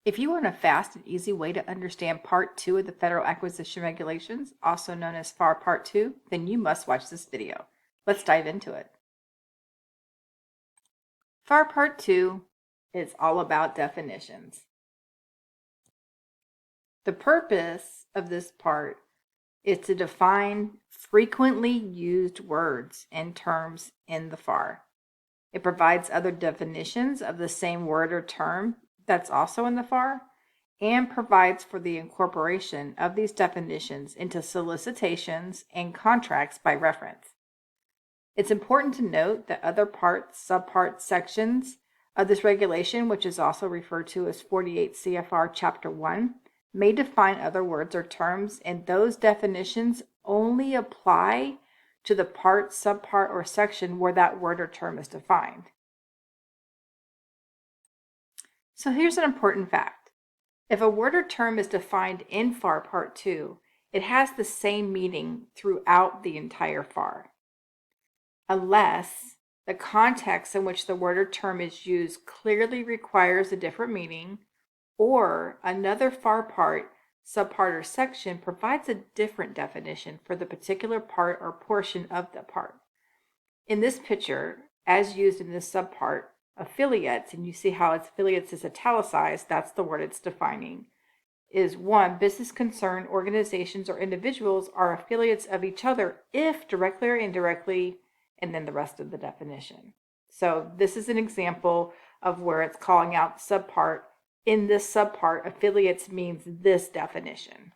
If you want a fast and easy way to understand Part 2 of the Federal Acquisition Regulations, also known as FAR Part 2, then you must watch this video. Let's dive into it. FAR Part 2 is all about definitions. The purpose of this part is to define frequently used words and terms in the FAR. It provides other definitions of the same word or term that's also in the FAR, and provides for the incorporation of these definitions into solicitations and contracts by reference. It's important to note that other parts, subparts, sections of this regulation, which is also referred to as 48 CFR Chapter 1, may define other words or terms, and those definitions only apply to the part, subpart, or section where that word or term is defined. So here's an important fact. If a word or term is defined in FAR Part 2, it has the same meaning throughout the entire FAR, unless the context in which the word or term is used clearly requires a different meaning, or another FAR part, subpart, or section provides a different definition for the particular part or portion of the part. In this picture, as used in this subpart, affiliates, and you see how its affiliates is italicized, that's the word it's defining, is one, business concern, organizations, or individuals are affiliates of each other if directly or indirectly, and then the rest of the definition. So this is an example of where it's calling out subpart. In this subpart, affiliates means this definition.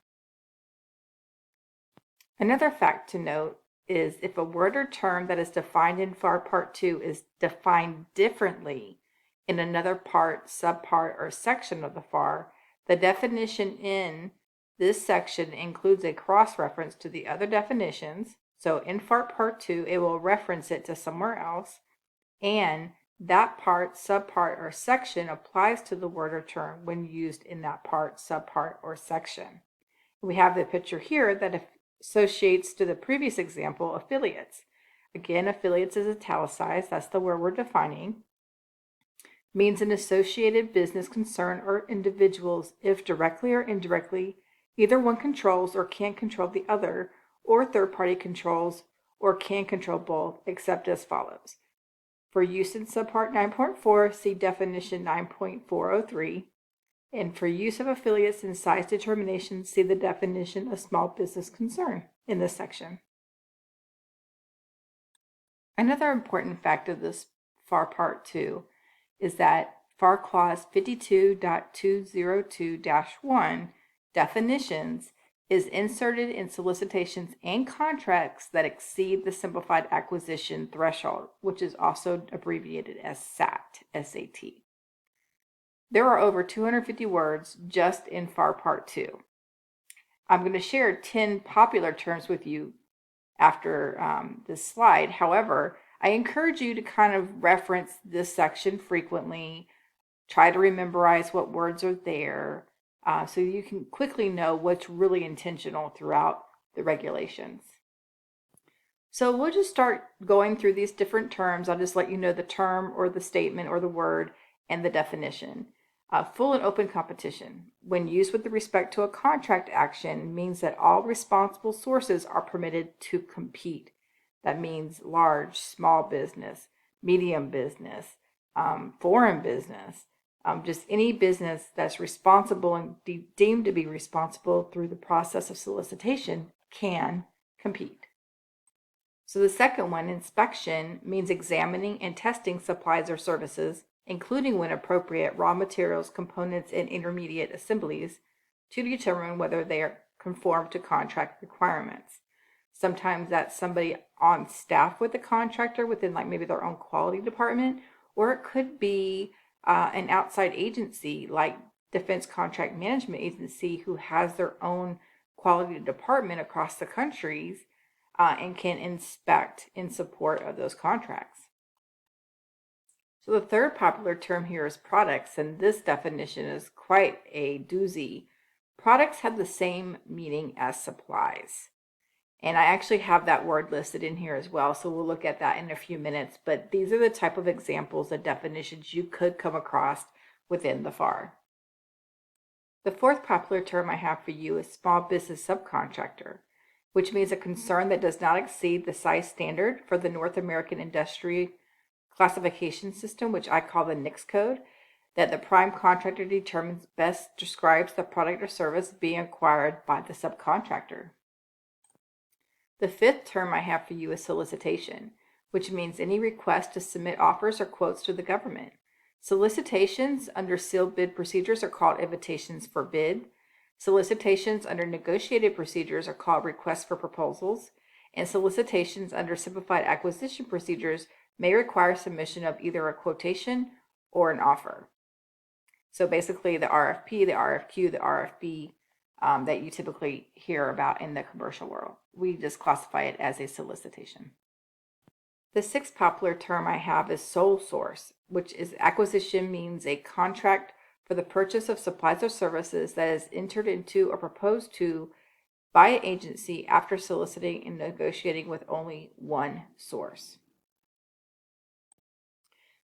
Another fact to note is if a word or term that is defined in FAR Part 2 is defined differently in another part, subpart, or section of the FAR, the definition in this section includes a cross-reference to the other definitions. So in FAR Part 2, it will reference it to somewhere else, and that part, subpart, or section applies to the word or term when used in that part, subpart, or section. We have the picture here that associates to the previous example, affiliates. Again, affiliates is italicized, that's the word we're defining. Means an associated business concern or individuals if directly or indirectly either one controls or can control the other, or third party controls or can control both, except as follows. For use in subpart 9.4, see definition 9.403. And for use of affiliates in size determination, see the definition of small business concern in this section. Another important fact of this FAR Part 2 is that FAR Clause 52.202-1 definitions is inserted in solicitations and contracts that exceed the simplified acquisition threshold, which is also abbreviated as SAT, S-A-T. There are over 250 words just in FAR Part 2. I'm going to share 10 popular terms with you after this slide. However, I encourage you to kind of reference this section frequently, try to memorize what words are there, so you can quickly know what's really intentional throughout the regulations. So we'll just start going through these different terms. I'll just let you know the term or the statement or the word and the definition. Full and open competition, when used with respect to a contract action, means that all responsible sources are permitted to compete. That means large, small business, medium business, foreign business, just any business that's responsible and deemed to be responsible through the process of solicitation can compete. So the second one, inspection, means examining and testing supplies or services, including when appropriate raw materials, components, and intermediate assemblies, to determine whether they are conform to contract requirements. Sometimes that's somebody on staff with the contractor within like maybe their own quality department, or it could be an outside agency like Defense Contract Management Agency who has their own quality department across the countries and can inspect in support of those contracts. So the third popular term here is products, and this definition is quite a doozy. Products have the same meaning as supplies. And I actually have that word listed in here as well, so we'll look at that in a few minutes. But these are the type of examples of definitions you could come across within the FAR. The fourth popular term I have for you is small business subcontractor, which means a concern that does not exceed the size standard for the North American Industry Classification System, which I call the NICS code, that the prime contractor determines best describes the product or service being acquired by the subcontractor. The fifth term I have for you is solicitation, which means any request to submit offers or quotes to the government. Solicitations under sealed bid procedures are called invitations for bid. Solicitations under negotiated procedures are called requests for proposals. And solicitations under simplified acquisition procedures may require submission of either a quotation or an offer. So basically the RFP, the RFQ, the RFB that you typically hear about in the commercial world. We just classify it as a solicitation. The sixth popular term I have is sole source, which is acquisition means a contract for the purchase of supplies or services that is entered into or proposed to by an agency after soliciting and negotiating with only one source.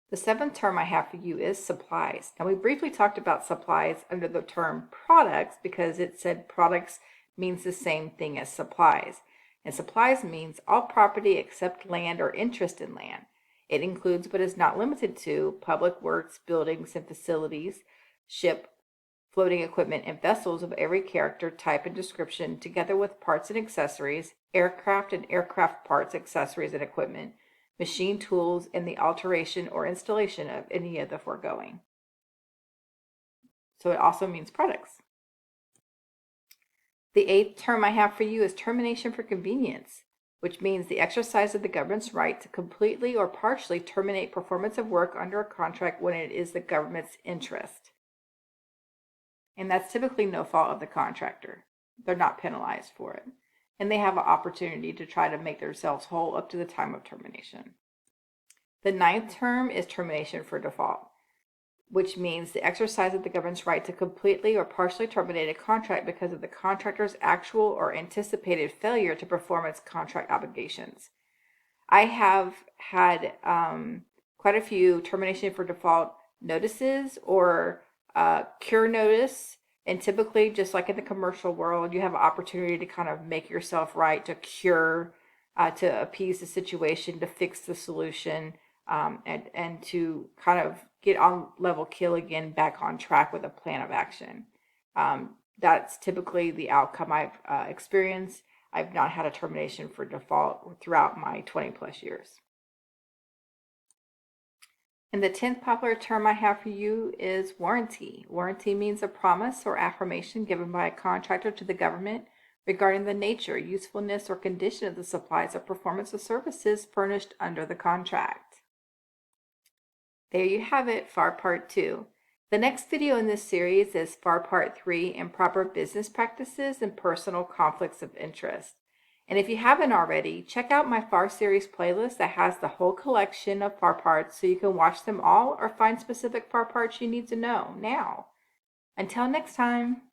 The seventh term I have for you is supplies. Now, we briefly talked about supplies under the term products because it said products means the same thing as supplies. And supplies means all property except land or interest in land. It includes but is not limited to public works, buildings, and facilities, ship, floating equipment, and vessels of every character, type, and description, together with parts and accessories, aircraft and aircraft parts, accessories, and equipment, machine tools, and the alteration or installation of any of the foregoing. So it also means products. The eighth term I have for you is termination for convenience, which means the exercise of the government's right to completely or partially terminate performance of work under a contract when it is the government's interest. And that's typically no fault of the contractor. They're not penalized for it. And they have an opportunity to try to make themselves whole up to the time of termination. The ninth term is termination for default, which means the exercise of the government's right to completely or partially terminate a contract because of the contractor's actual or anticipated failure to perform its contract obligations. I have had quite a few termination for default notices or cure notice. And typically, just like in the commercial world, you have an opportunity to kind of make yourself right, to cure, to appease the situation, to fix the solution, and to kind of get on level kill again, back on track with a plan of action. That's typically the outcome I've experienced. I've not had a termination for default throughout my 20 plus years. And the 10th popular term I have for you is warranty. Warranty means a promise or affirmation given by a contractor to the government regarding the nature, usefulness, or condition of the supplies or performance of services furnished under the contract. There you have it, FAR Part 2. The next video in this series is FAR Part 3, Improper Business Practices and Personal Conflicts of Interest. And if you haven't already, check out my FAR series playlist that has the whole collection of FAR parts so you can watch them all or find specific FAR parts you need to know now. Until next time.